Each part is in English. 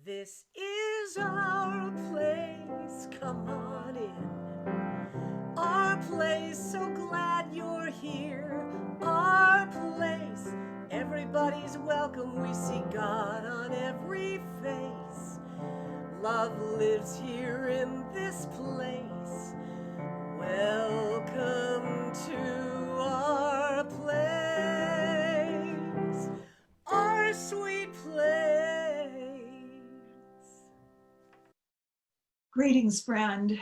This is our place, come on in. Our place, so glad you're here. Our place, everybody's welcome. We see God on every face. Love lives here in this place. Welcome to our place, our sweet place. Greetings, friend.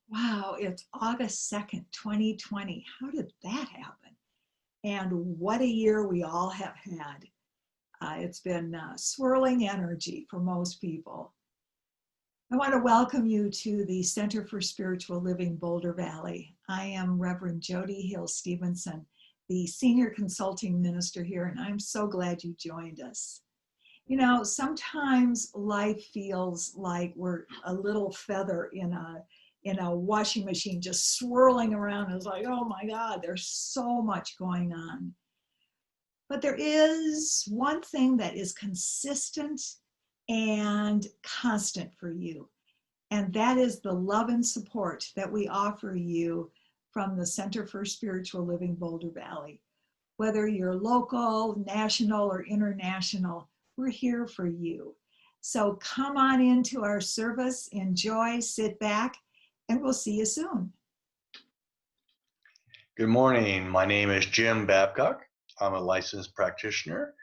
Wow, it's August 2nd, 2020. How did that happen? And what a year we all have had. It's been swirling energy for most people. I want to welcome you to the Center for Spiritual Living, Boulder Valley. I am Reverend Jody Hill Stevenson, the Senior Consulting Minister here, and I'm so glad you joined us. You know, sometimes life feels like we're a little feather in a washing machine just swirling around. It's like, oh my God, there's so much going on. But there is one thing that is consistent and constant for you, and that is the love and support that we offer you from the Center for Spiritual Living, Boulder Valley. Whether you're local, national, or international, we're here for you. So come on into our service, enjoy, sit back, and we'll see you soon. Good morning. My name is Jim Babcock. I'm a licensed practitioner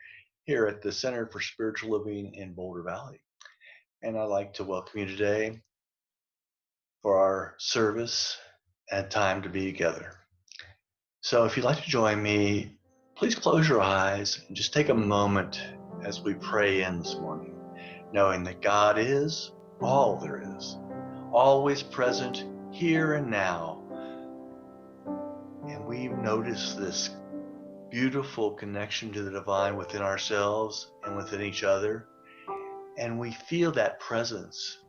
here at the Center for Spiritual Living in Boulder Valley. And I'd like to welcome you today for our service and time to be together. So if you'd like to join me, please close your eyes and just take a moment as we pray in this morning, knowing that God is all there is, always present here and now. And we notice this beautiful connection to the divine within ourselves and within each other. And we feel that presence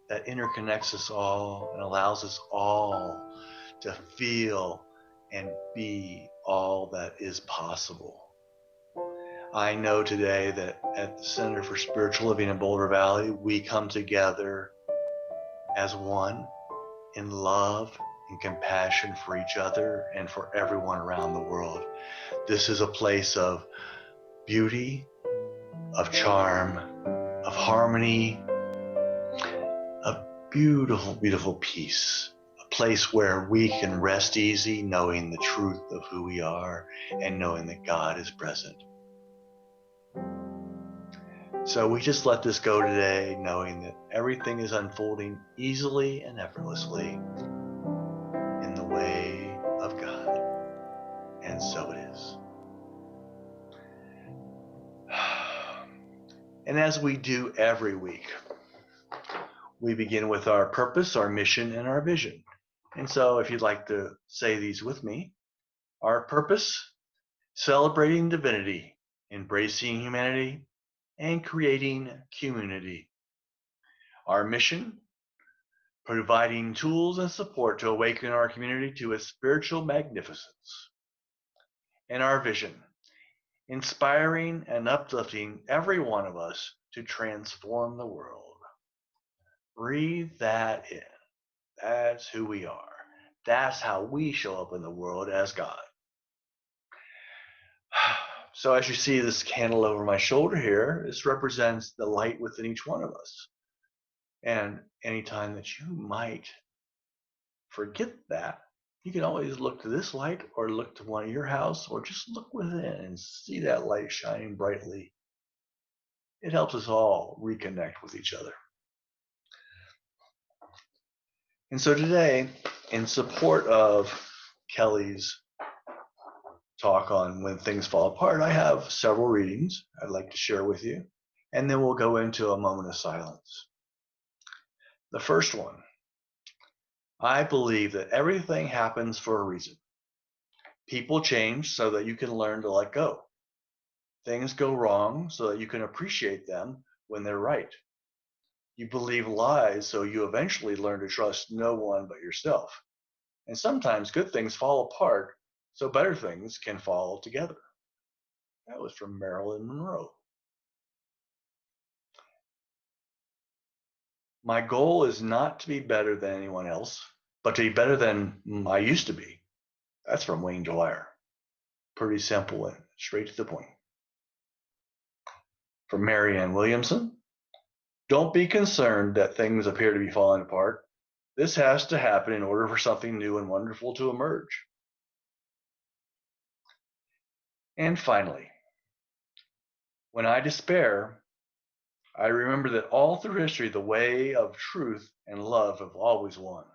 that interconnects us all and allows us all to feel and be all that is possible. I know today that at the Center for Spiritual Living in Boulder Valley, we come together as one in love and compassion for each other and for everyone around the world. This is a place of beauty, of charm, of harmony, of beautiful, beautiful peace. A place where we can rest easy, knowing the truth of who we are and knowing that God is present. So we just let this go today, knowing that everything is unfolding easily and effortlessly in the way of God. And so it is. And as we do every week, we begin with our purpose, our mission, and our vision. And so if you'd like to say these with me, our purpose, celebrating divinity, embracing humanity, and creating community. Our mission, providing tools and support to awaken our community to a spiritual magnificence. And our vision, inspiring and uplifting every one of us to transform the world. Breathe that in. That's who we are. That's how we show up in the world as God. So as you see this candle over my shoulder here, this represents the light within each one of us. And anytime that you might forget that, you can always look to this light or look to one of your house or just look within and see that light shining brightly. It helps us all reconnect with each other. And so today, in support of Kelly's talk on when things fall apart, I have several readings I'd like to share with you, and then we'll go into a moment of silence. The first one, I believe that everything happens for a reason. People change so that you can learn to let go. Things go wrong so that you can appreciate them when they're right. You believe lies so you eventually learn to trust no one but yourself. And sometimes good things fall apart so better things can fall together. That was from Marilyn Monroe. My goal is not to be better than anyone else, but to be better than I used to be. That's from Wayne Dwyer. Pretty simple and straight to the point. From Marianne Williamson, don't be concerned that things appear to be falling apart. This has to happen in order for something new and wonderful to emerge. And finally, when I despair, I remember that all through history, the way of truth and love have always won.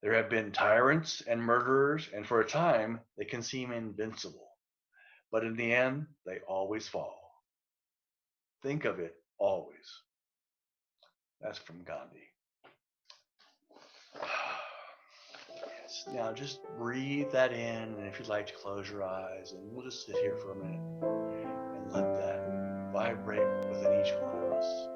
There have been tyrants and murderers, and for a time, they can seem invincible. But in the end, they always fall. Think of it always. That's from Gandhi. Yes. Now just breathe that in, and if you'd like to close your eyes, and we'll just sit here for a minute and let that vibrate within each one of us.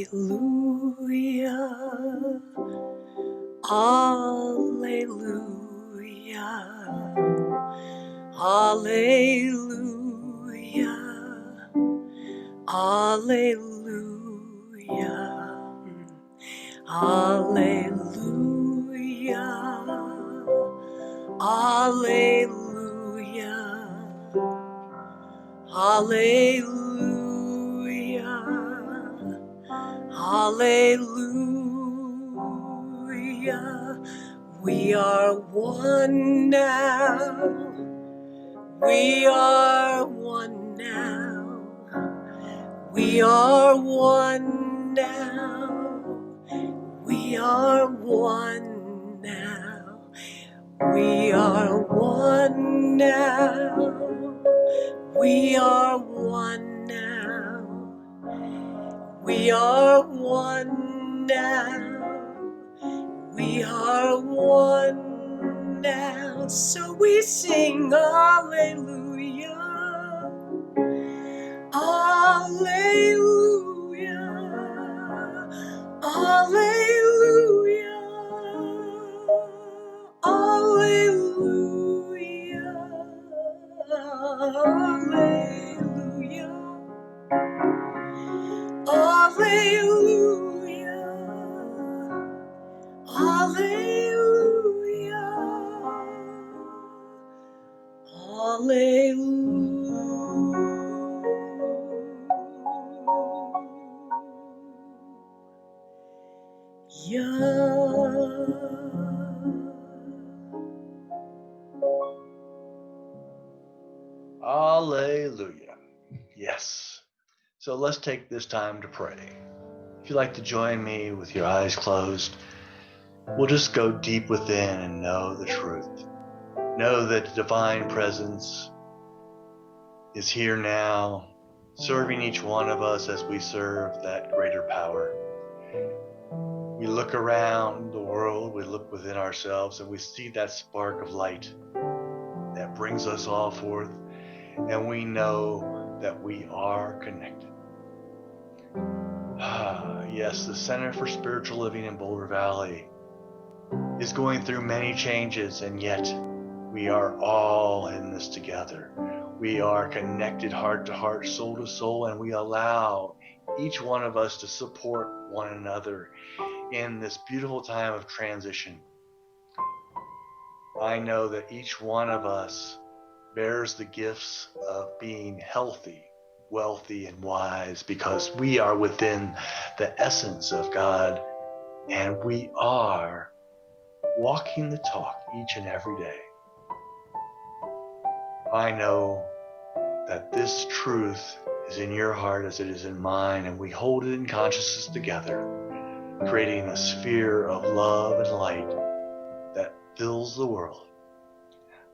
Alleluia, alleluia, alleluia, alleluia, alleluia, alleluia, alleluia, hallelujah. We are one now. We are one now. We are one now. We are one now. We are one now. We are one now. We are one now. We are one now. So we sing hallelujah. Alleluia, alleluia, alleluia, alleluia, alleluia, alleluia, alleluia. Alleluia. Yes. So let's take this time to pray. If you'd like to join me with your eyes closed, we'll just go deep within and know the truth. Know that the divine presence is here now, serving each one of us as we serve that greater power. We look around the world, we look within ourselves, and we see that spark of light that brings us all forth, and we know that we are connected. Yes, the Center for Spiritual Living in Boulder Valley is going through many changes, and yet we are all in this together. We are connected heart to heart, soul to soul, and we allow each one of us to support one another in this beautiful time of transition. I know that each one of us bears the gifts of being healthy, wealthy, and wise, because we are within the essence of God, and we are walking the talk each and every day. I know that this truth is in your heart as it is in mine, and we hold it in consciousness together, creating a sphere of love and light that fills the world.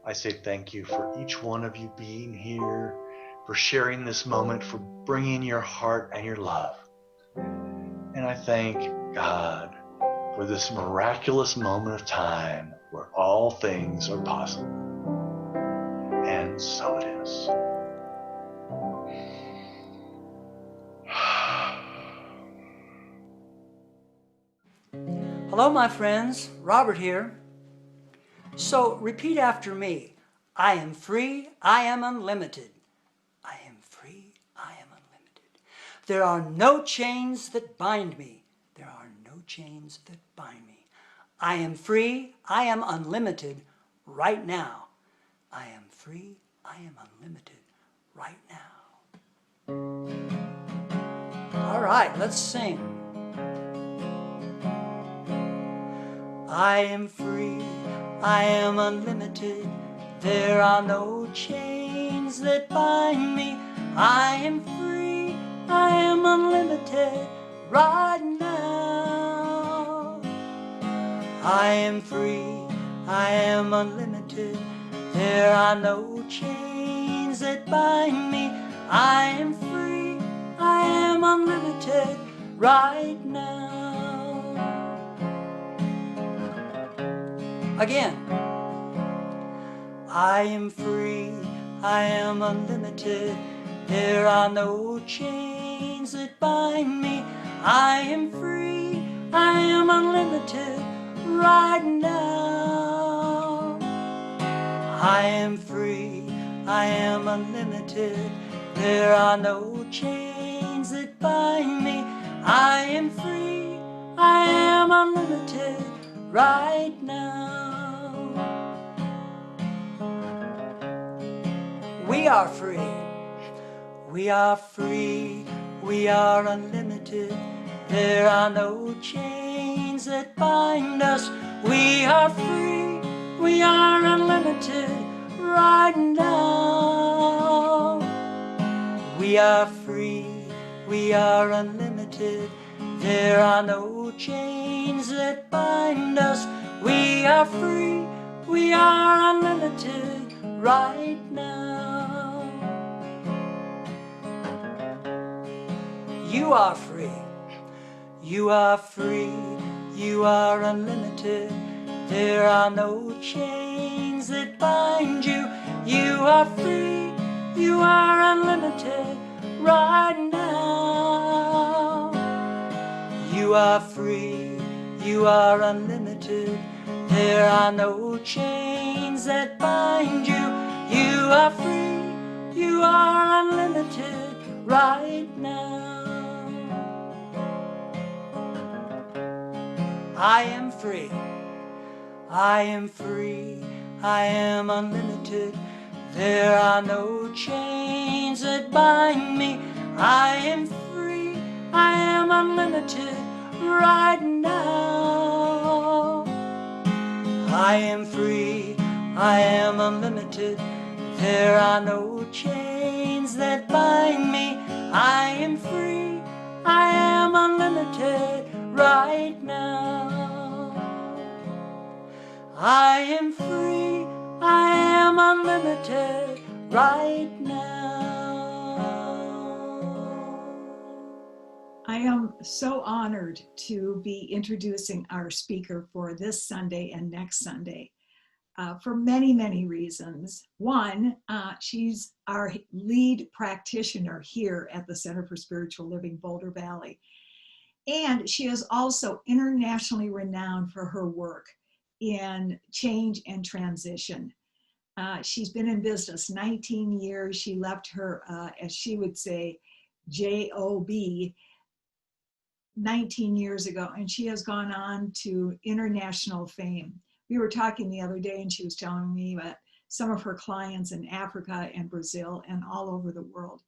I say thank you for each one of you being here, for sharing this moment, for bringing your heart and your love. And I thank God for this miraculous moment of time where all things are possible. And so it is. Hello, my friends. Robert here. So repeat after me. I am free. I am unlimited. I am free. I am unlimited. There are no chains that bind me. There are no chains that bind me. I am free. I am unlimited right now. I am free. I am unlimited right now. All right, let's sing. I am free, I am unlimited, there are no chains that bind me. I am free, I am unlimited, right now. I am free, I am unlimited, there are no chains that bind me. I am free, I am unlimited, right now. Again. I am free, I am unlimited, there are no chains that bind me. I am free, I am unlimited, right now. I am free, I am unlimited, there are no chains that bind me. I am free, I am unlimited, right now. We are free, we are free, we are unlimited, there are no chains that bind us. We are free, we are unlimited, right now. We are free, we are unlimited, there are no chains that bind us. We are free, we are unlimited, right now. You are free, you are free, you are unlimited, there are no chains that bind you. You are free, you are unlimited, right now. You are free, you are unlimited, there are no chains that bind you. You are free, you are unlimited, right now. I am free, I am free, I am unlimited, there are no chains that bind me. I am free, I am unlimited, right now. I am free, I am unlimited, there are no chains that bind me. I am free, I am unlimited, right now. I am free, I am unlimited, right now. I am so honored to be introducing our speaker for this Sunday and next Sunday for many, many reasons. One, she's our lead practitioner here at the Center for Spiritual Living, Boulder Valley. And she is also internationally renowned for her work in change and transition. She's been in business 19 years. She left her, as she would say, job 19 years ago, and she has gone on to international fame. We were talking the other day, and she was telling me about some of her clients in Africa and Brazil and all over the world.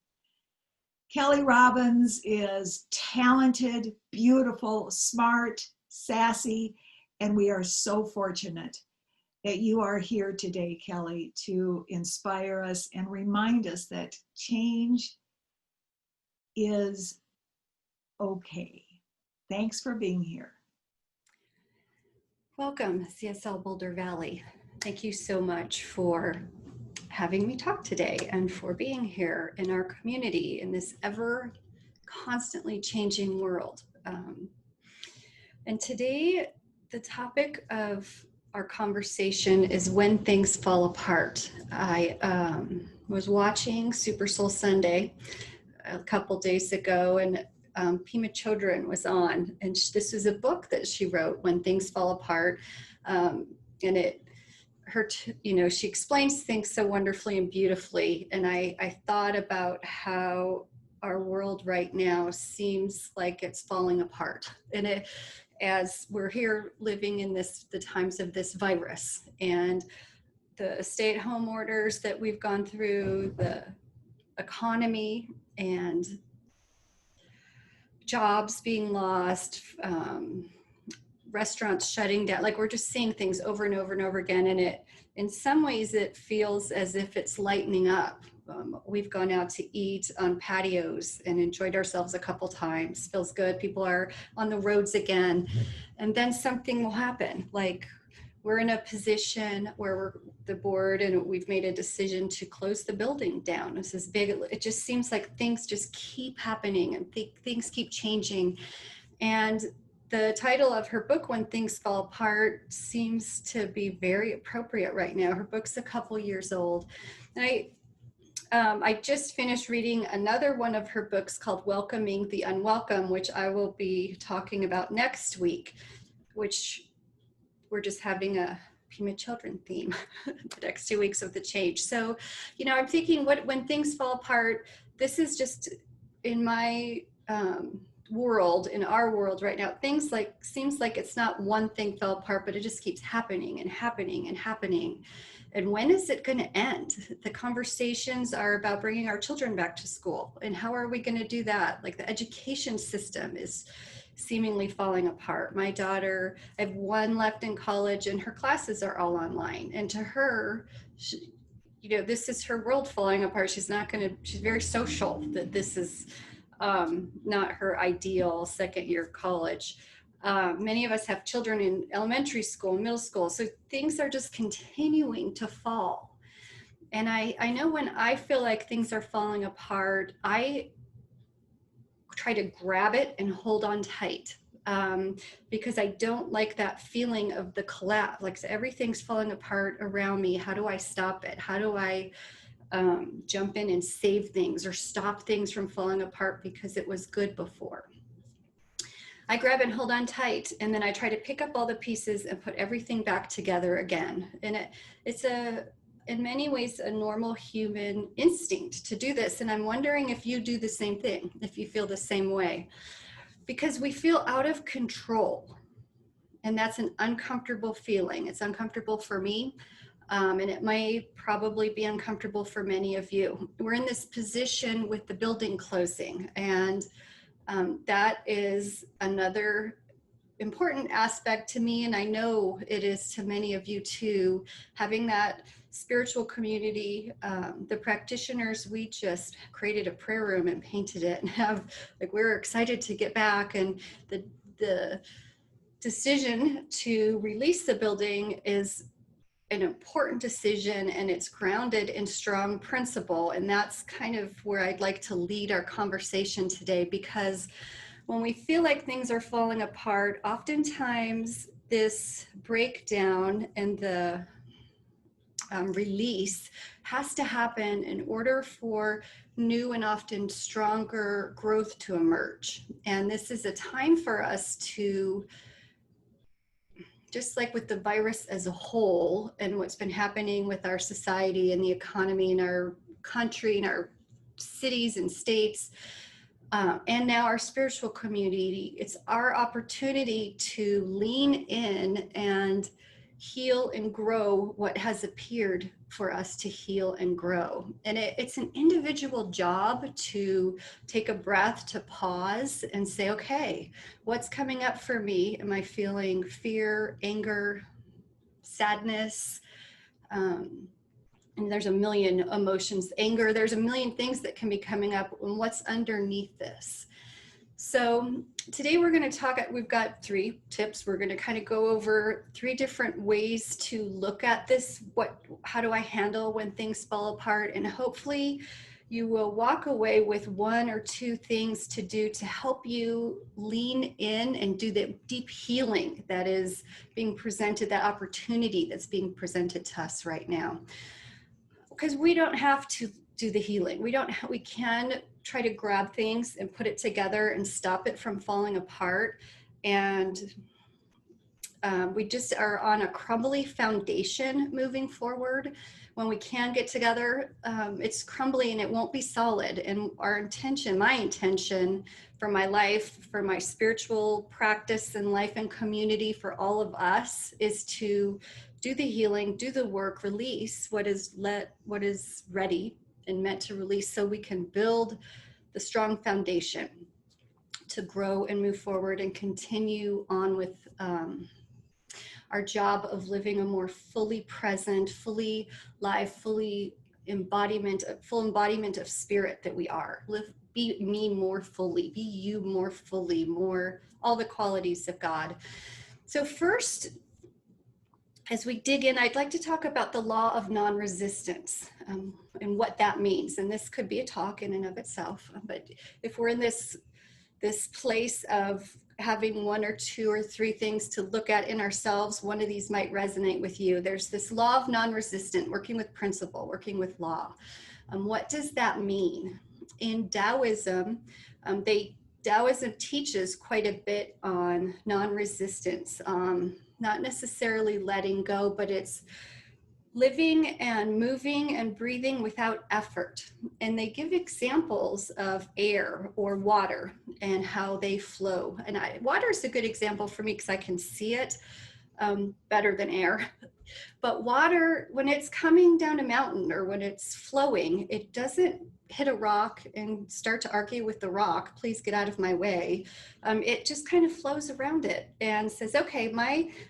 Kelly Robbins is talented, beautiful, smart, sassy, and we are so fortunate that you are here today, Kelly, to inspire us and remind us that change is okay. Thanks for being here. Welcome, CSL Boulder Valley. Thank you so much for having me talk today and for being here in our community in this ever constantly changing world. And today, the topic of our conversation is When Things Fall Apart. I was watching Super Soul Sunday a couple days ago, and Pima Chodron was on, and this was a book that she wrote, When Things Fall Apart, and she explains things so wonderfully and beautifully. And I thought about how our world right now seems like it's falling apart, and as we're here living in the times of this virus and the stay-at-home orders that we've gone through, the economy and jobs being lost, restaurants shutting down, like we're just seeing things over and over and over again. And in some ways it feels as if it's lightening up. We've gone out to eat on patios and enjoyed ourselves a couple times. Feels good. People are on the roads again. And then something will happen. Like we're in a position where the board and we've made a decision to close the building down. This is big. It just seems like things just keep happening and things keep changing. And the title of her book, When Things Fall Apart, seems to be very appropriate right now. Her book's a couple years old. And I just finished reading another one of her books called Welcoming the Unwelcome, which I will be talking about next week, which we're just having a Pima Children theme the next 2 weeks of the change. So, I'm thinking when things fall apart, this is just in my world, in our world right now, seems like it's not one thing fell apart, but it just keeps happening and happening and happening. And when is it going to end? The conversations are about bringing our children back to school. And how are we going to do that? Like the education system is seemingly falling apart. My daughter, I have one left in college and her classes are all online. And to her, this is her world falling apart. She's very social, that this is not her ideal second year college. Many of us have children in elementary school, middle school, so things are just continuing to fall. And I know when I feel like things are falling apart, I try to grab it and hold on tight, because I don't like that feeling of the collapse, like everything's falling apart around me. How do I stop it? How do I jump in and save things or stop things from falling apart because it was good before? I grab and hold on tight, and then I try to pick up all the pieces and put everything back together again. And it's in many ways a normal human instinct to do this. And I'm wondering if you do the same thing, if you feel the same way, because we feel out of control. And that's an uncomfortable feeling. It's uncomfortable for me. And it may probably be uncomfortable for many of you. We're in this position with the building closing, and that is another important aspect to me, and I know it is to many of you too, having that spiritual community. The practitioners, we just created a prayer room and painted it, and we're excited to get back. And the decision to release the building is an important decision, and it's grounded in strong principle. And that's kind of where I'd like to lead our conversation today, because when we feel like things are falling apart, oftentimes this breakdown and the release has to happen in order for new and often stronger growth to emerge. And this is a time for us to, just like with the virus as a whole and what's been happening with our society and the economy in our country and our cities and states, and now our spiritual community, it's our opportunity to lean in and heal and grow what has appeared for us to heal and grow. And it's an individual job to take a breath, to pause and say, okay, what's coming up for me? Am I feeling fear, anger, sadness? And there's a million emotions, anger, there's a million things that can be coming up, and what's underneath this. So today we're going to talk, we've got 3 tips. We're going to kind of go over 3 different ways to look at this. How do I handle when things fall apart? And hopefully you will walk away with 1 or 2 things to do to help you lean in and do the deep healing that is being presented, that opportunity that's being presented to us right now. Because we don't have to do the healing. We can try to grab things and put it together and stop it from falling apart. And we just are on a crumbly foundation moving forward. When we can get together, it's crumbly and it won't be solid. And our intention, my intention for my life, for my spiritual practice and life and community, for all of us, is to do the healing, do the work, release what is ready and meant to release, so we can build the strong foundation to grow and move forward and continue on with our job of living a more fully present, fully live, full embodiment of spirit that we are. Be me more fully, be you more fully, more all the qualities of God. So first, as we dig in, I'd like to talk about the law of non-resistance and what that means. And this could be a talk in and of itself, but if we're in this place of having 1 or 2 or 3 things to look at in ourselves, one of these might resonate with you. There's this law of non-resistant, working with principle, working with law. What does that mean? In Taoism, Taoism teaches quite a bit on non-resistance, not necessarily letting go, but it's living and moving and breathing without effort. And they give examples of air or water and how they flow. And water is a good example for me because I can see it better than air. But water, when it's coming down a mountain or when it's flowing, it doesn't hit a rock and start to argue with the rock, please get out of my way. It just kind of flows around it and says, okay,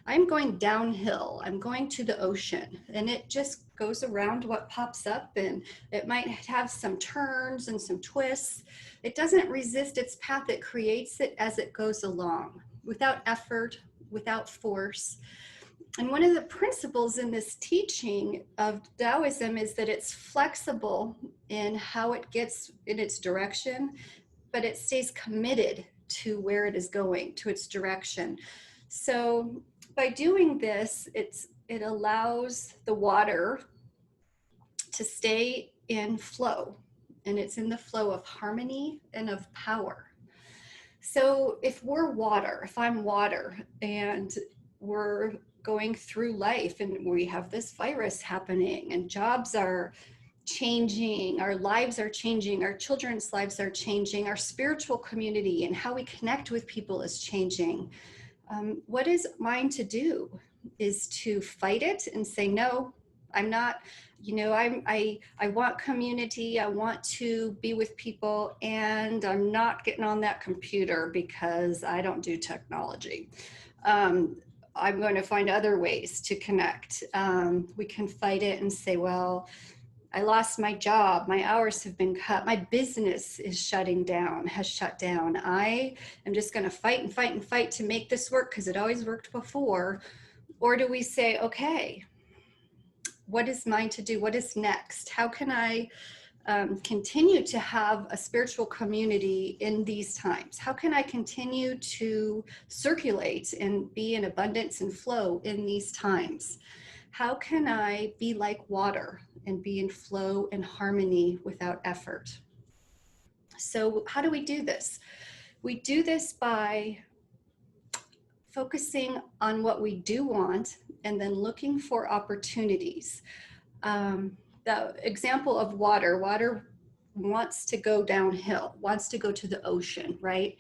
I'm going downhill, I'm going to the ocean. And it just goes around what pops up, and it might have some turns and some twists. It doesn't resist its path, it creates it as it goes along, without effort, without force. And one of the principles in this teaching of Taoism is that it's flexible in how it gets in its direction, but it stays committed to where it is going, to its direction. So by doing this, it allows the water to stay in flow, and it's in the flow of harmony and of power. So if I'm water and we're going through life and we have this virus happening and jobs are changing, our lives are changing, our children's lives are changing, our spiritual community and how we connect with people is changing. What is mine to do is to fight it and say, no, I'm not, I want community, I want to be with people, and I'm not getting on that computer because I don't do technology. I'm going to find other ways to connect. We can fight it and say, well, I lost my job, my hours have been cut, my business is has shut down. I am just going to fight and fight and fight to make this work because it always worked before. Or do we say, okay, what is mine to do? What is next? How can I continue to have a spiritual community in these times? How can I continue to circulate and be in abundance and flow in these times? How can I be like water and be in flow and harmony without effort? So how do we do this? We do this by focusing on what we do want and then looking for opportunities. The example of water wants to go downhill, wants to go to the ocean, right?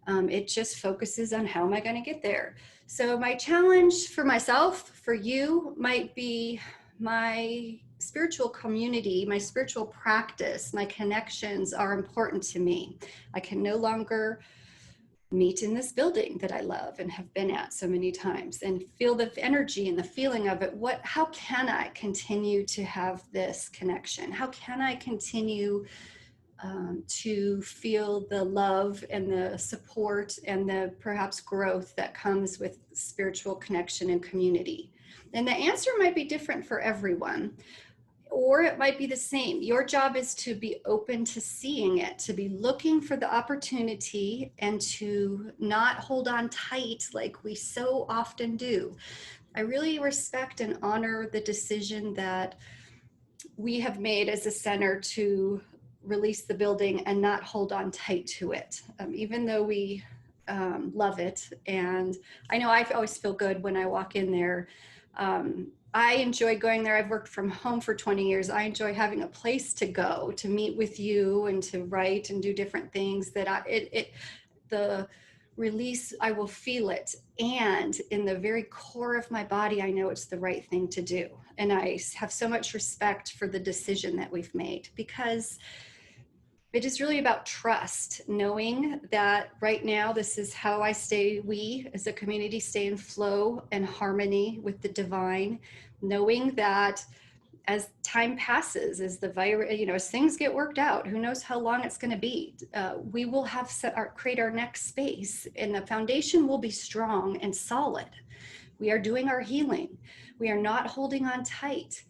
It just focuses on how am I going to get there? So my challenge for myself, for you, might be my spiritual community, my spiritual practice, my connections are important to me. I can no longer meet in this building that I love and have been at so many times and feel the energy and the feeling of it. How can I continue to have this connection? How can I continue to feel the love and the support and the perhaps growth that comes with spiritual connection and community? And the answer might be different for everyone. or it might be the same. Your job is to be open to seeing it, to be looking for the opportunity, and to not hold on tight like we so often do. I really respect and honor the decision that we have made as a center to release the building and not hold on tight to it, even though we love it. And I know I always feel good when I walk in there. I enjoy going there. I've worked from home for 20 years. I enjoy having a place to go, to meet with you and to write and do different things that the release, I will feel it. And in the very core of my body, I know it's the right thing to do. And I have so much respect for the decision that we've made, because it is really about trust, knowing that right now, this is how we as a community stay in flow and harmony with the divine, knowing that as time passes, as the virus, as things get worked out, who knows how long it's going to be, we will have create our next space, and the foundation will be strong and solid. We are doing our healing. We are not holding on tight.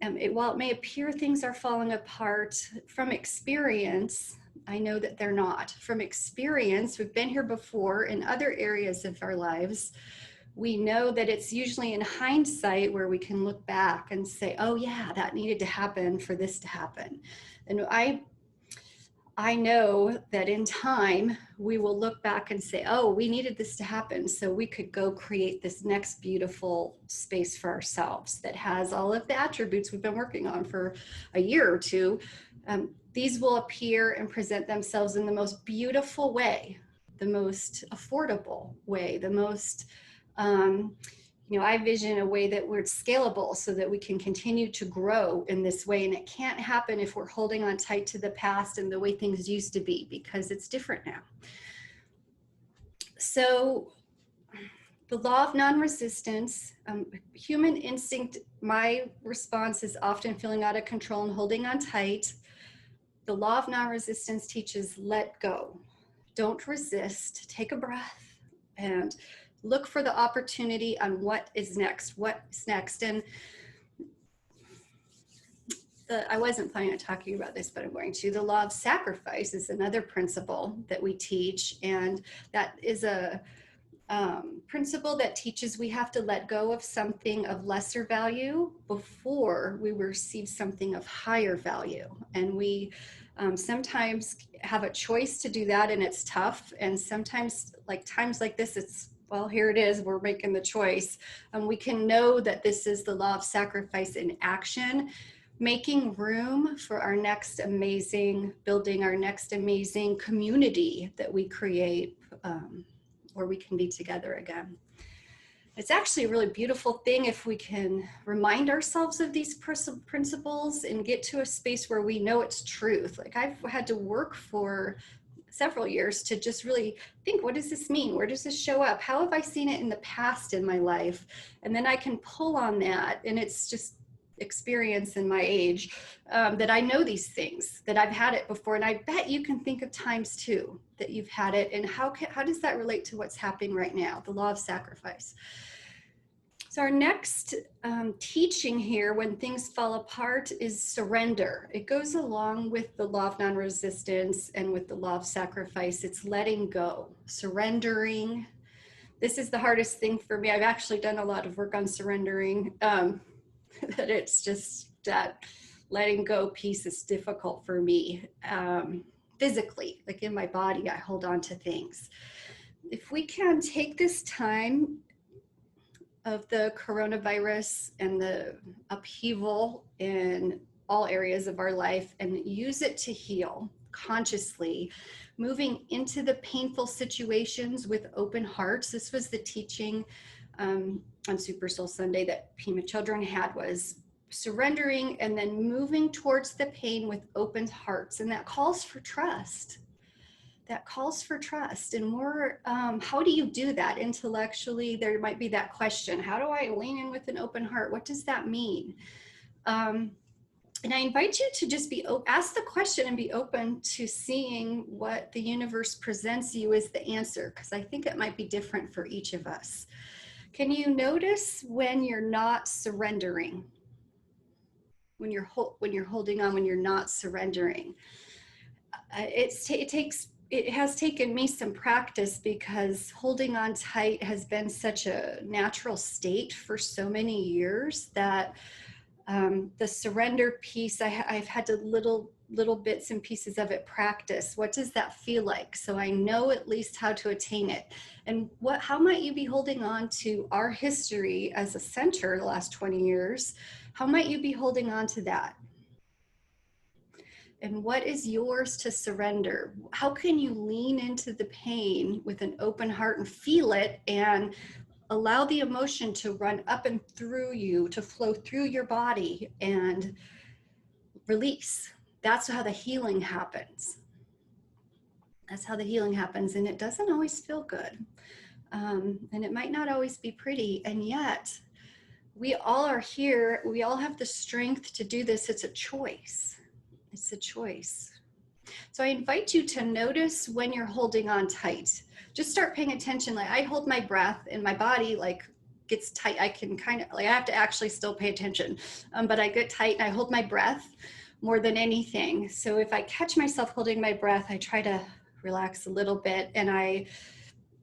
While it may appear things are falling apart, from experience, I know that they're not. From experience, we've been here before in other areas of our lives. We know that it's usually in hindsight where we can look back and say, oh yeah, that needed to happen for this to happen. And I know that in time, we will look back and say, oh, we needed this to happen so we could go create this next beautiful space for ourselves that has all of the attributes we've been working on for a year or two. These will appear and present themselves in the most beautiful way, the most affordable way, the most, I vision a way that we're scalable so that we can continue to grow in this way. And it can't happen if we're holding on tight to the past and the way things used to be, because it's different now. So the law of non-resistance, human instinct, my response is often feeling out of control and holding on tight. The law of non-resistance teaches let go. Don't resist. Take a breath and look for the opportunity on what is next. And I wasn't planning on talking about this, but I'm going to. The law of sacrifice is another principle that we teach. And that is a principle that teaches we have to let go of something of lesser value before we receive something of higher value. And we sometimes have a choice to do that, and it's tough. And sometimes, like times like this, it's, well, here it is, we're making the choice. And we can know that this is the law of sacrifice in action, making room for our next amazing, building our next amazing community that we create, where we can be together again. It's actually a really beautiful thing if we can remind ourselves of these principles and get to a space where we know it's truth. Like I've had to work for several years to just really think, what does this mean? Where does this show up? How have I seen it in the past in my life? And then I can pull on that, and it's just experience in my age, that I know these things, that I've had it before. And I bet you can think of times too that you've had it. And how does that relate to what's happening right now? The law of sacrifice. So our next teaching here, when things fall apart, is surrender. It goes along with the law of non-resistance and with the law of sacrifice. It's letting go, surrendering. This is the hardest thing for me. I've actually done a lot of work on surrendering. That it's just that letting go piece is difficult for me. Physically, like in my body, I hold on to things. If we can take this time of the coronavirus and the upheaval in all areas of our life and use it to heal consciously, moving into the painful situations with open hearts. This was the teaching on Super Soul Sunday that Pima Children had, was surrendering and then moving towards the pain with open hearts. And that calls for trust. That calls for trust. And more, how do you do that intellectually? There might be that question, how do I lean in with an open heart? What does that mean? And I invite you to just ask the question and be open to seeing what the universe presents you as the answer, because I think it might be different for each of us. Can you notice when you're not surrendering? when you're holding on, when you're not surrendering. It has taken me some practice, because holding on tight has been such a natural state for so many years that the surrender piece, I've had to little bits and pieces of it practice. What does that feel like? So I know at least how to attain it. And how might you be holding on to our history as a center the last 20 years? How might you be holding on to that? And what is yours to surrender? How can you lean into the pain with an open heart and feel it, and allow the emotion to run up and through you, to flow through your body and release? That's how the healing happens. That's how the healing happens. And it doesn't always feel good. And it might not always be pretty. And yet, we all are here. We all have the strength to do this. It's a choice. It's a choice. So I invite you to notice when you're holding on tight. Just start paying attention. Like, I hold my breath and my body like gets tight. I can kind of like, I have to actually still pay attention, but I get tight and I hold my breath more than anything. So if I catch myself holding my breath, I try to relax a little bit. And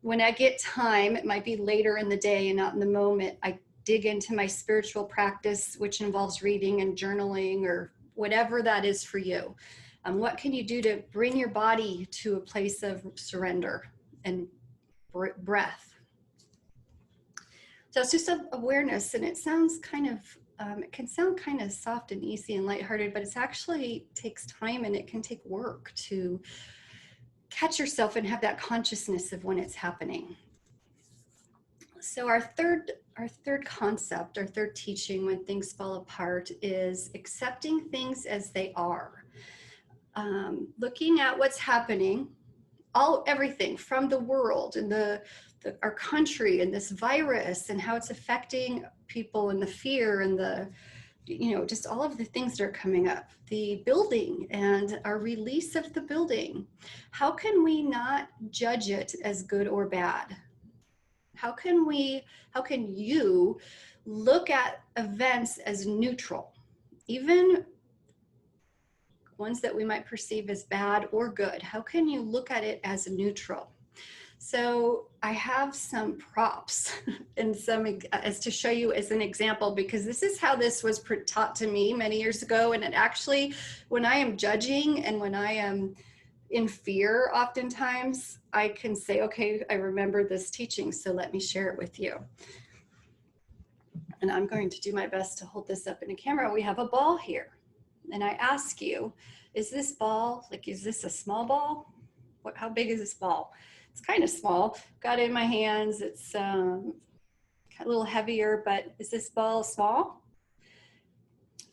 when I get time, it might be later in the day and not in the moment, I dig into my spiritual practice, which involves reading and journaling or whatever that is for you. What can you do to bring your body to a place of surrender and breath? So it's just awareness, and it sounds kind of, it can sound kind of soft and easy and lighthearted, but it's actually takes time, and it can take work to catch yourself and have that consciousness of when it's happening. So our third concept, our third teaching when things fall apart, is accepting things as they are. Looking at what's happening, everything from the world and our country and this virus and how it's affecting people, and the fear and the, just all of the things that are coming up, the building and our release of the building. How can we not judge it as good or bad? How can you look at events as neutral, even ones that we might perceive as bad or good? How can you look at it as neutral? So I have some props and as to show you as an example, because this is how this was taught to me many years ago. And it actually, when I am judging and when I am in fear, oftentimes I can say, okay, I remember this teaching, so let me share it with you. And I'm going to do my best to hold this up in a camera. We have a ball here. And I ask you, is this ball, is this a small ball? How big is this ball? It's kind of small. Got it in my hands. It's a little heavier, but is this ball small?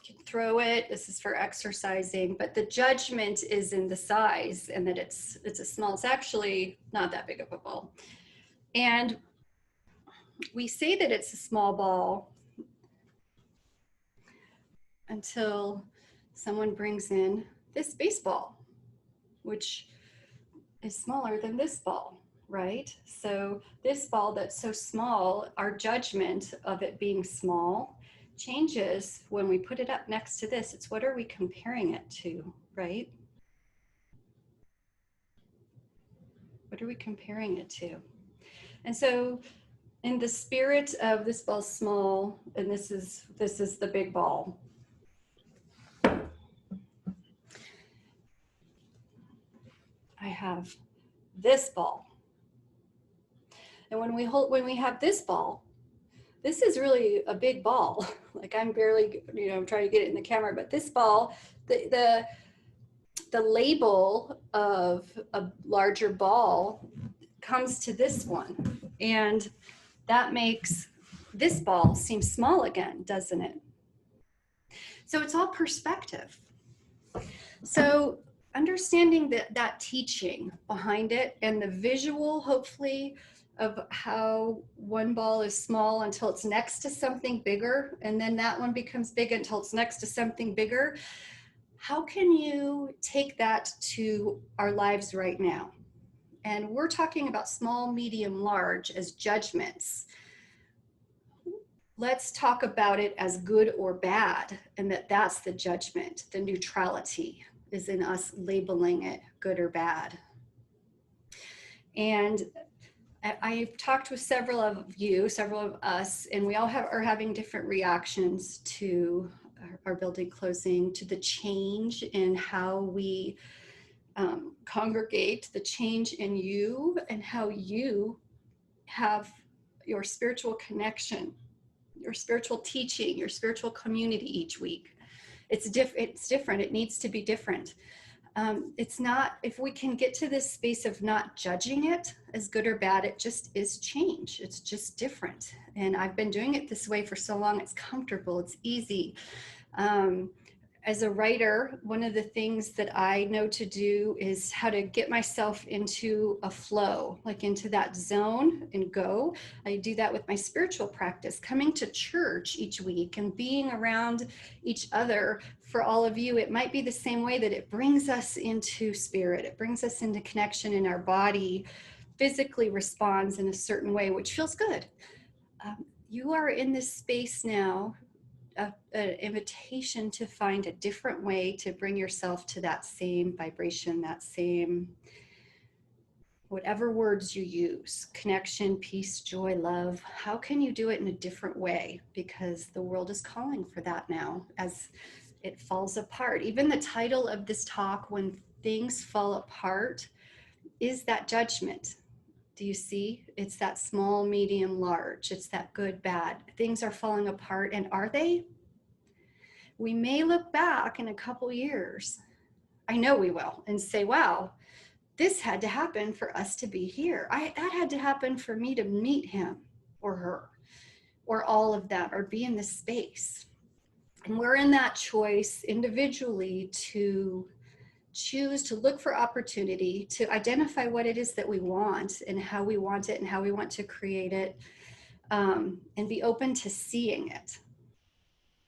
You can throw it. This is for exercising, but the judgment is in the size and that it's a small. It's actually not that big of a ball. And we say that it's a small ball until someone brings in this baseball, which is smaller than this ball, right? So this ball that's so small, our judgment of it being small changes when we put it up next to this. It's what are we comparing it to, right? What are we comparing it to? And so in the spirit of this ball's small, and this is the big ball. I have this ball. And when we have this ball, this is really a big ball. Like I'm barely, I'm trying to get it in the camera, but this ball, the label of a larger ball comes to this one. And that makes this ball seem small again, doesn't it? So it's all perspective. So understanding that teaching behind it and the visual, hopefully, of how one ball is small until it's next to something bigger, and then that one becomes big until it's next to something bigger. How can you take that to our lives right now? And we're talking about small, medium, large as judgments. let's talk about it as good or bad, and that's the judgment. The neutrality is in us labeling it good or bad. And I've talked with several of you, several of us, and we all are having different reactions to our building closing, to the change in how we congregate, the change in you, and how you have your spiritual connection, your spiritual teaching, your spiritual community each week. It's different. It needs to be different. It's not, if we can get to this space of not judging it as good or bad, it just is change. It's just different. And I've been doing it this way for so long. It's comfortable. It's easy. As a writer, one of the things that I know to do is how to get myself into a flow, like into that zone and go. I do that with my spiritual practice, coming to church each week and being around each other. For all of you, it might be the same way that it brings us into spirit. It brings us into connection, in our body physically responds in a certain way, which feels good. You are in this space now, an invitation to find a different way to bring yourself to that same vibration, that same, whatever words you use, connection, peace, joy, love. How can you do it in a different way? Because the world is calling for that now as it falls apart. Even the title of this talk, When Things Fall Apart, is that judgment. Do you see? It's that small, medium, large. It's that good, bad. Things are falling apart, and are they? We may look back in a couple years, I know we will, and say, wow, this had to happen for us to be here. That had to happen for me to meet him or her or all of that, or be in this space. And we're in that choice individually to choose to look for opportunity, to identify what it is that we want and how we want it and how we want to create it, and be open to seeing it.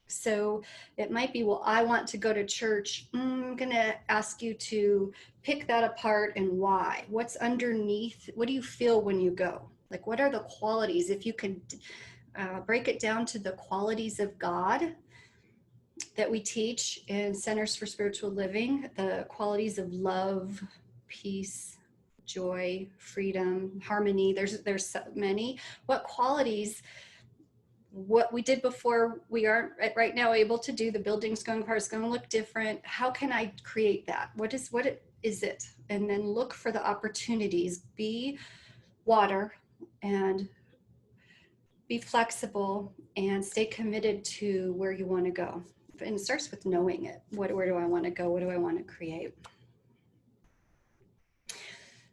So it might be, well, I want to go to church. I'm going to ask you to pick that apart and why. What's underneath? What do you feel when you go? Like, what are the qualities? If you can break it down to the qualities of God that we teach in Centers for Spiritual Living, the qualities of love, peace, joy, freedom, harmony. There's so many. What qualities? What we did before, we aren't right now able to do. The building's going apart, it's going to look different. How can I create that? What is it? And then look for the opportunities. Be water and be flexible and stay committed to where you want to go. And it starts with knowing it. Where do I want to go? What do I want to create?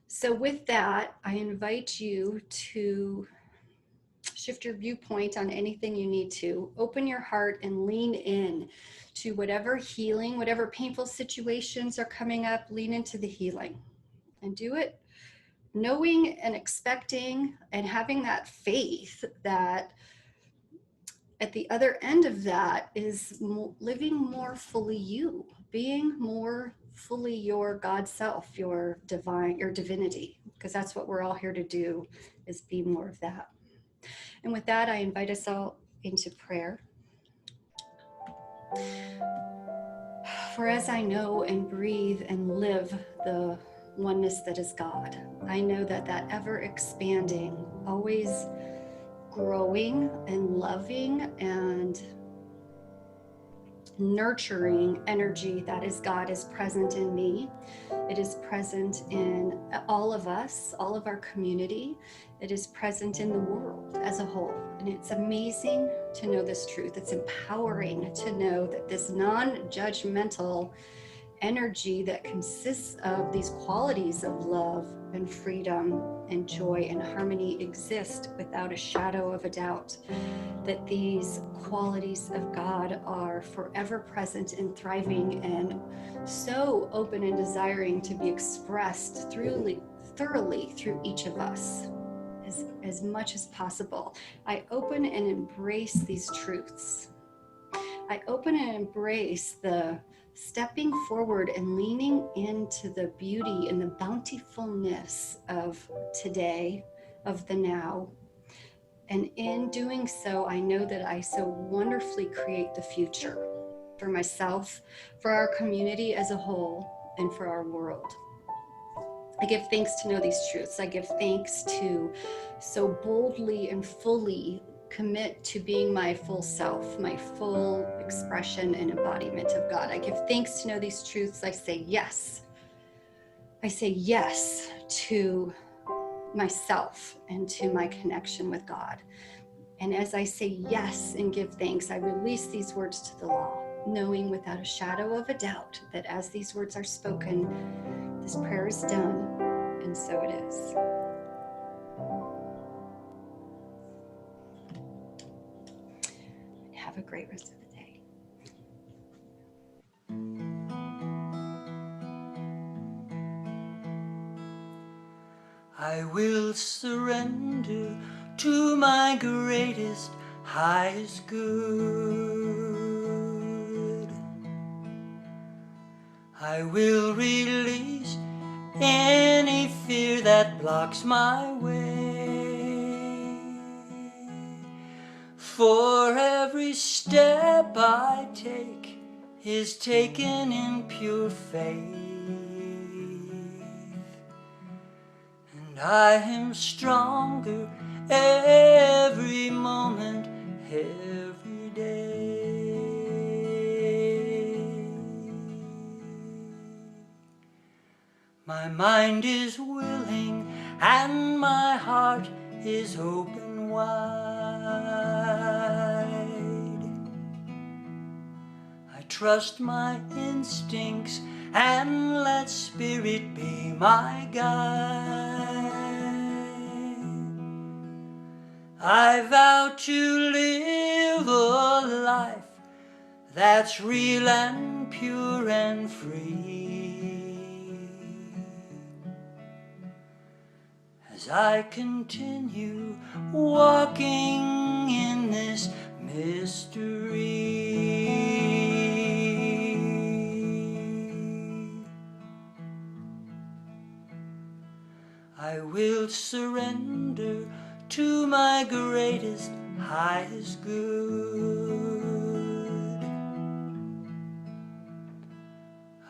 So with that, I invite you to shift your viewpoint on anything you need to. Open your heart and lean in to whatever healing, whatever painful situations are coming up. Lean into the healing and do it knowing and expecting and having that faith that at the other end of that is living more fully you, being more fully your God self, your divine, your divinity, because that's what we're all here to do, is be more of that. And with that, I invite us all into prayer. For as I know and breathe and live the oneness that is God, I know that that ever expanding, always growing and loving and nurturing energy that is God is present in me. It is present in all of us, all of our community. It is present in the world as a whole. And it's amazing to know this truth. It's empowering to know that this non-judgmental energy that consists of these qualities of love and freedom and joy and harmony exist without a shadow of a doubt, that these qualities of God are forever present and thriving and so open and desiring to be expressed thoroughly through each of us as much as possible. I open and embrace these truths. I open and embrace the stepping forward and leaning into the beauty and the bountifulness of today, of the now, And in doing so, I know that I so wonderfully create the future for myself, for our community as a whole, and for our world. I give thanks to know these truths. I give thanks to so boldly and fully commit to being my full self, my full expression and embodiment of God. I give thanks to know these truths. I say yes. I say yes to myself and to my connection with God. And as I say yes and give thanks, I release these words to the law, knowing without a shadow of a doubt that as these words are spoken, this prayer is done, and so it is. Have a great rest of the day. I will surrender to my greatest, highest good. I will release any fear that blocks my way. For every step I take is taken in pure faith. And I am stronger every moment, every day. My mind is willing and my heart is open wide. I trust my instincts and let Spirit be my guide. I vow to live a life that's real and pure and free. As I continue walking in this mystery, I will surrender to my greatest, highest good.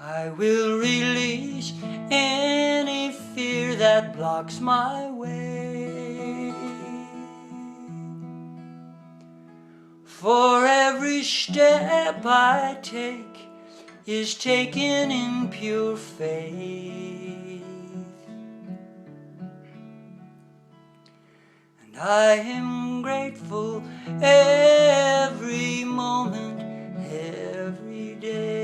I will release any fear that blocks my way. For every step I take is taken in pure faith. And I am grateful every moment, every day.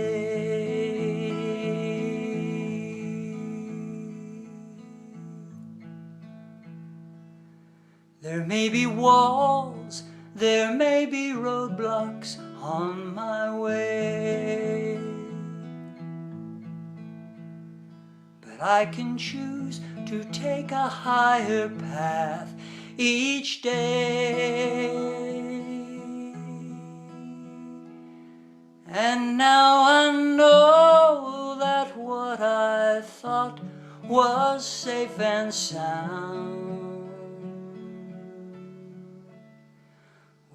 There may be walls, there may be roadblocks on my way, but I can choose to take a higher path each day. And now I know that what I thought was safe and sound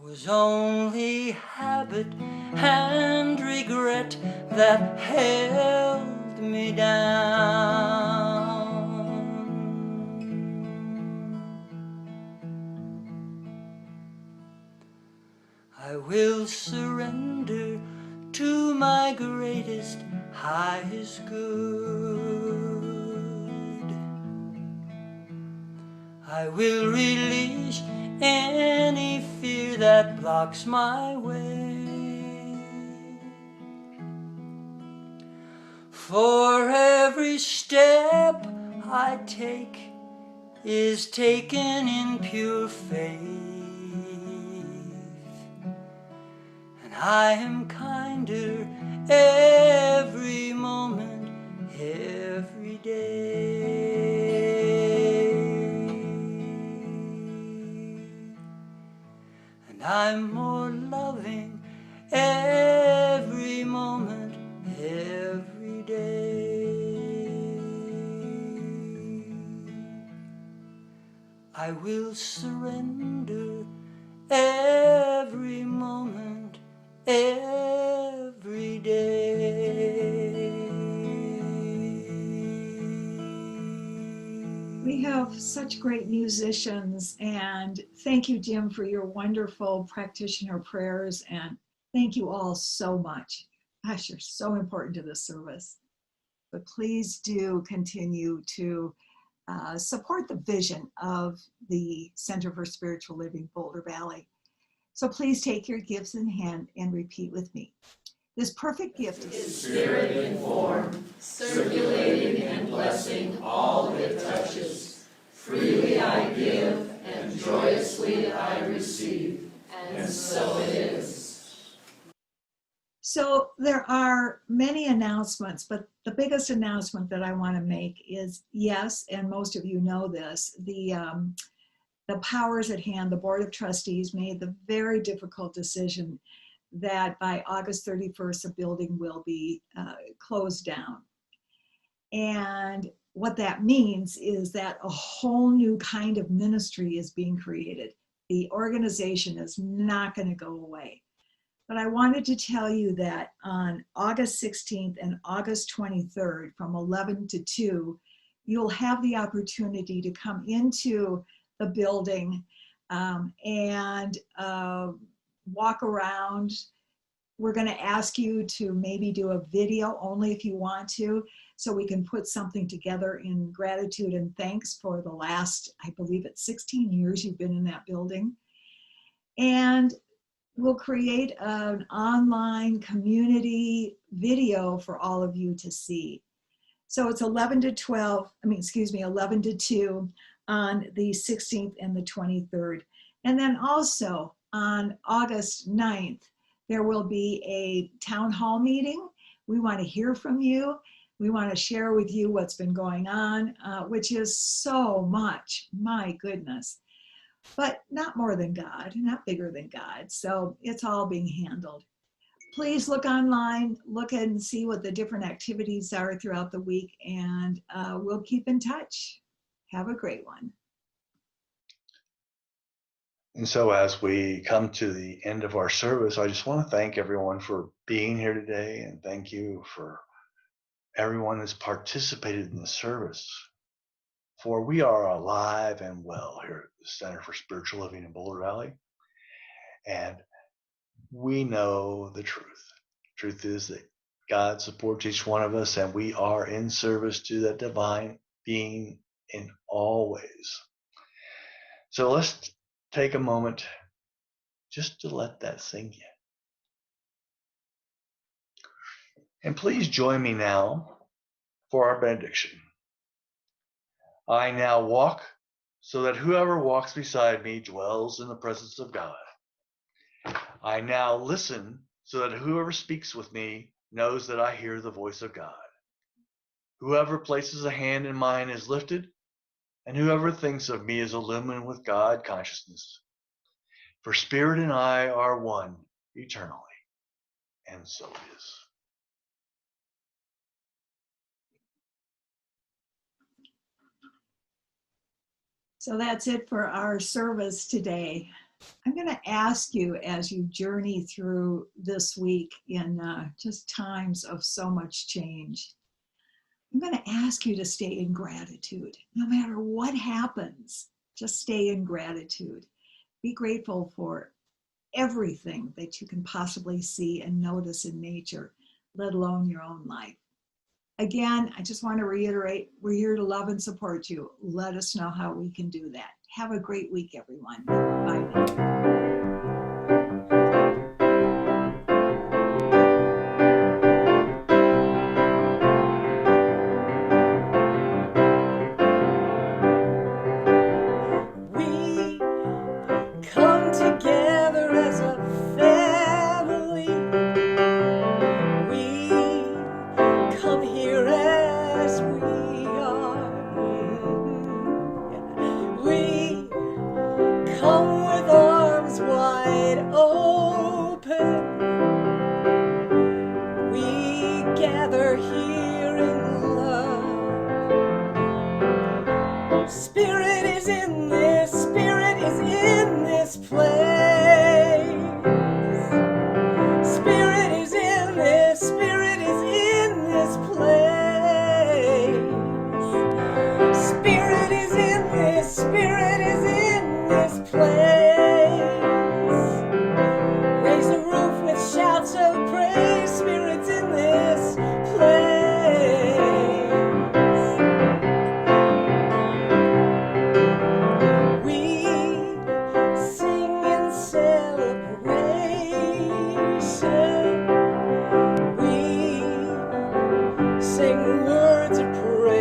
was only habit and regret that held me down. I will surrender to my greatest, highest good. I will release any fear that blocks my way. For every step I take is taken in pure faith. And I am kinder every moment, every day. And I'm more loving every moment, every day. I I will surrender every moment, every day. We have such great musicians, and thank you, Jim, for your wonderful practitioner prayers, and thank you all so much. Gosh, you're so important to this service. But please do continue to support the vision of the Center for Spiritual Living Boulder Valley. So please take your gifts in hand and repeat with me. This perfect gift is Spirit in form, circulating and blessing all it touches. Freely I give, and joyously I receive, and so it is. So there are many announcements, but the biggest announcement that I want to make is, yes, and most of you know this, the powers at hand, the Board of Trustees made the very difficult decision that by August 31st, the building will be closed down. And what that means is that a whole new kind of ministry is being created. The organization is not going to go away. But I wanted to tell you that on August 16th and August 23rd, from 11 to 2, you'll have the opportunity to come into the building and walk around. We're going to ask you to maybe do a video only if you want to, so we can put something together in gratitude and thanks for the last, I believe it's 16 years you've been in that building. And we'll create an online community video for all of you to see. So it's 11 to 2 on the 16th and the 23rd. And then also on August 9th, there will be a town hall meeting. We want to hear from you. We want to share with you what's been going on, which is so much, my goodness. But not more than God, not bigger than God. So it's all being handled. Please look online, look and see what the different activities are throughout the week, and we'll keep in touch. Have a great one. And so as we come to the end of our service, I just want to thank everyone for being here today, and thank you for everyone that's participated in the service. For we are alive and well here at the Center for Spiritual Living in Boulder Valley, and we know the truth. The truth is that God supports each one of us, and we are in service to that divine being in all ways. So let's take a moment just to let that sink in. And please join me now for our benediction. I now walk so that whoever walks beside me dwells in the presence of God. I now listen so that whoever speaks with me knows that I hear the voice of God. Whoever places a hand in mine is lifted, and whoever thinks of me is illumined with God consciousness. For Spirit and I are one eternally, and so it is. So that's it for our service today. I'm going to ask you, as you journey through this week in just times of so much change, I'm going to ask you to stay in gratitude. No matter what happens, just stay in gratitude. Be grateful for everything that you can possibly see and notice in nature, let alone your own life. Again, I just want to reiterate, we're here to love and support you. Let us know how we can do that. Have a great week, everyone. Bye now. We come together as a family. We come here as we are. We come with our shouts of praise, Spirit's in this place. We sing in celebration. We sing words of praise.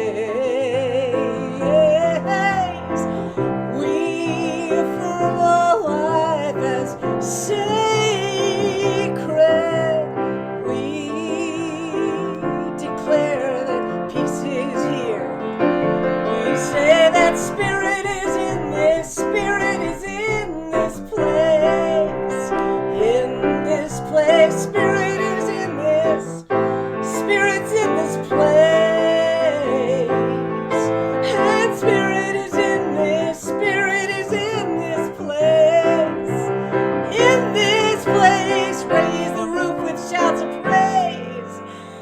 We affirm our life as sacred. We declare that peace is here. We say that Spirit is in this, Spirit is in this place. In this place, Spirit is in this, Spirit's in this place. And Spirit is in this, Spirit is in this place. In this place, raise the roof with shouts of praise.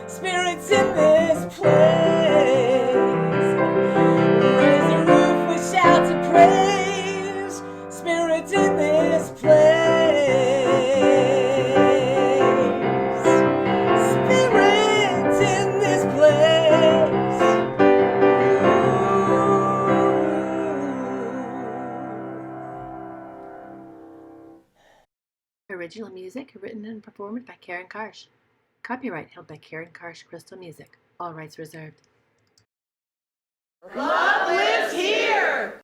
Spirit's in this place. Raise the roof with shouts of praise. Spirit's in this place. Spirit's in this place. Original music written and performed by Karen Karsh. Copyright held by Karen Karsh Crystal Music. All rights reserved. Love lives here!